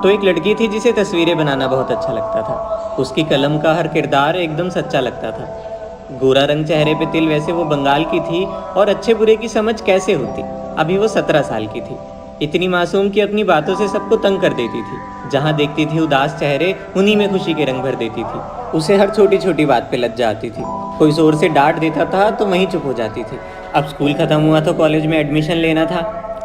तो एक लड़की थी जिसे तस्वीरें बनाना बहुत अच्छा लगता था। उसकी कलम का हर किरदार एकदम सच्चा लगता था। गोरा रंग चेहरे पे तिल, वैसे वो बंगाल की थी और अच्छे बुरे की समझ कैसे होती। अभी वो 17 साल की थी। इतनी मासूम कि अपनी बातों से सबको तंग कर देती थी। जहाँ देखती थी उदास चेहरे, उन्हीं में खुशी के रंग भर देती थी। उसे हर छोटी छोटी बात पे लज्जा आती थी। कोई जोर से डांट देता था तो वहीं चुप हो जाती थी। अब स्कूल खत्म हुआ तो कॉलेज में एडमिशन लेना था।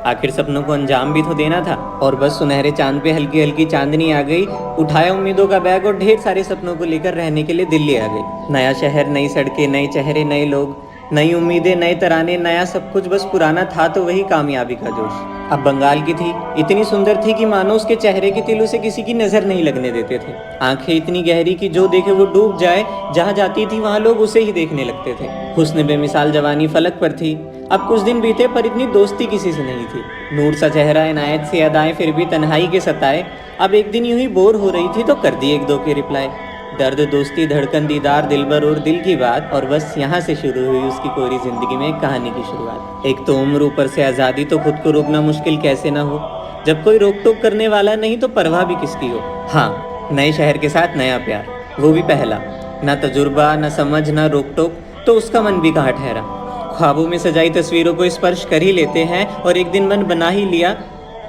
आखिर सपनों को अंजाम भी तो देना था। और बस सुनहरे चांद पे हल्की हल्की चांदनी आ गई। उठाया उम्मीदों का बैग और ढेर सारे सपनों को लेकर रहने के लिए दिल्ली आ गई। नया शहर, नई सड़कें, नए चेहरे, नए लोग, नई उम्मीदें, नए तराने, नया सब कुछ। बस पुराना था तो वही कामयाबी का जोश। अब बंगाल की थी, इतनी सुंदर थी कि मानो उसके चेहरे के तिल उसे किसी की नजर नहीं लगने देते थे। आंखें इतनी गहरी कि जो देखे वो डूब जाए। जहाँ जाती थी वहाँ लोग उसे ही देखने लगते थे। हुस्न बेमिसाल जवानी फलक पर थी। अब कुछ दिन बीते पर इतनी दोस्ती किसी से नहीं थी। नूर सा चेहरा, इनायत सी अदाएं, फिर भी तन्हाई के सताए। अब एक दिन यूं ही बोर हो रही थी तो कर दी एक दो के रिप्लाई। दर्द, दोस्ती, धड़कन, दीदार, दिलबर और दिल की बात। और बस यहाँ से शुरू हुई उसकी कोरी जिंदगी में एक कहानी की शुरुआत। एक तो उम्र, ऊपर से आज़ादी, तो खुद को रोकना मुश्किल कैसे ना हो। जब कोई रोक टोक करने वाला नहीं तो परवाह भी किसकी हो। हाँ, नए शहर के साथ नया प्यार, वो भी पहला। ना तजुर्बा, ना समझ, ना रोक टोक, तो उसका मन भी कहाँ ठहरा। ख्वाबों में सजाई तस्वीरों को स्पर्श कर ही लेते हैं और एक दिन मन बना ही लिया,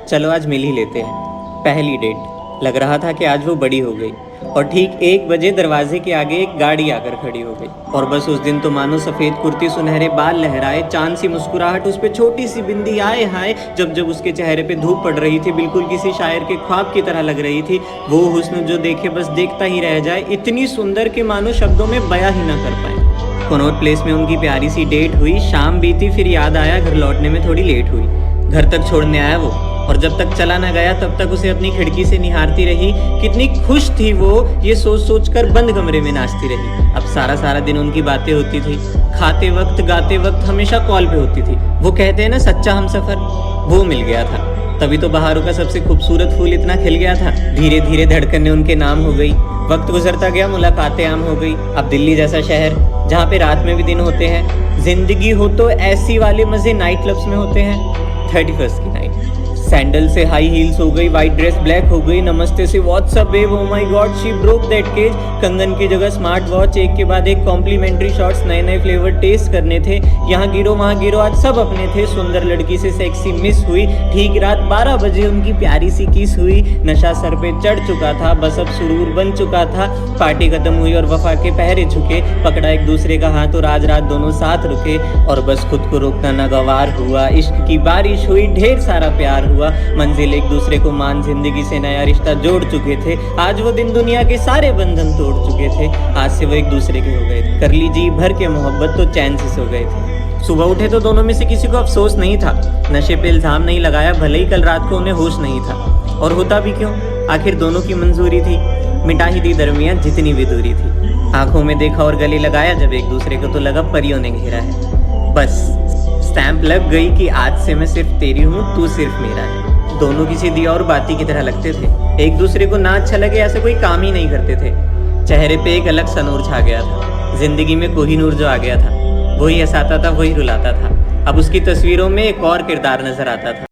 चलो आज मिल ही लेते हैं। पहली डेट। लग रहा था कि आज वो बड़ी हो गई और ठीक 1 बजे दरवाजे के आगे एक गाड़ी आकर खड़ी हो गई। और बस उस दिन तो मानो सफ़ेद कुर्ती, सुनहरे बाल लहराए, चांद सी मुस्कुराहट, उस पे छोटी सी बिंदी, आए हाय। जब जब उसके चेहरे पे धूप पड़ रही थी, बिल्कुल किसी शायर के ख्वाब की तरह लग रही थी। वो हुस्न जो देखे बस देखता ही रह जाए, इतनी सुंदर कि मानो शब्दों में बयां ही ना कर पाए। कनॉट प्लेस में उनकी प्यारी सी डेट हुई। शाम बीती, फिर याद आया घर लौटने में थोड़ी लेट हुई। घर तक छोड़ने आया वो, और जब तक चला ना गया तब तक उसे अपनी खिड़की से निहारती रही। कितनी खुश थी वो, ये सोच सोच कर बंद कमरे में नाचती रही। अब सारा सारा दिन उनकी बातें होती थी। खाते वक्त, गाते वक्त, हमेशा कॉल पे होती थी। वो कहते हैं ना सच्चा हमसफर, वो मिल गया था। तभी तो बहारों का सबसे खूबसूरत फूल इतना खिल गया था। धीरे धीरे धड़कनें उनके नाम हो गई। वक्त गुजरता गया, मुलाकातें आम हो गई। अब दिल्ली जैसा शहर जहाँ पे रात में भी दिन होते हैं। जिंदगी हो तो ऐसी वाले मजे नाइट क्लब्स में होते हैं। 31st की नाइट। सैंडल से हाई हील्स हो गई, वाइट ड्रेस ब्लैक हो गई, नमस्ते से what's up babe, oh my god she broke that cage. कंगन की जगह स्मार्ट वॉच, एक के बाद एक कॉम्प्लीमेंट्री शॉट्स, नए नए फ्लेवर टेस्ट करने थे। यहाँ गिरो वहाँ गिरो, आज सब अपने थे। सुंदर लड़की से सेक्सी मिस हुई। ठीक रात 12 बजे उनकी प्यारी सी किस हुई। नशा सर पे चढ़ चुका था, बस अब सुरूर बन चुका था। पार्टी खत्म हुई और वफा के पहरे झुके। पकड़ा एक दूसरे का हाथ और आज रात दोनों साथ रुके। और बस खुद को रोकना नागवार हुआ। इश्क की बारिश हुई, ढेर सारा प्यार हुआ। मंजिल एक दूसरे को मान, जिंदगी से नया रिश्ता जोड़ चुके थे। आज वो दिन दुनिया के सारे बंधन तोड़ चुके थे। आज से वो एक दूसरे के हो गए थे। कर ली जी भर के मोहब्बत तो चैन से सो गए थे। सुबह उठे तो दोनों में से किसी को अफसोस नहीं था। नशे पे इल्जाम नहीं लगाया, भले ही कल रात को उन्हें होश नहीं था। और होता भी क्यों, आखिर दोनों की मंजूरी थी। मिटा ही दी दरमियान जितनी भी दूरी थी। आंखों में देखा और गले लगाया जब एक दूसरे को, तो लगा परियों ने घेरा है। बस स्टैंप लग गई कि आज से मैं सिर्फ तेरी हूँ, तू सिर्फ मेरा है। दोनों किसी दिया और बाती की तरह लगते थे। एक दूसरे को ना अच्छा लगे ऐसे कोई काम ही नहीं करते थे। चेहरे पे एक अलग सा नूर छा गया था। जिंदगी में कोहिनूर जो आ गया था, वही हंसाता था, वही रुलाता था। अब उसकी तस्वीरों में एक और किरदार नजर आता था।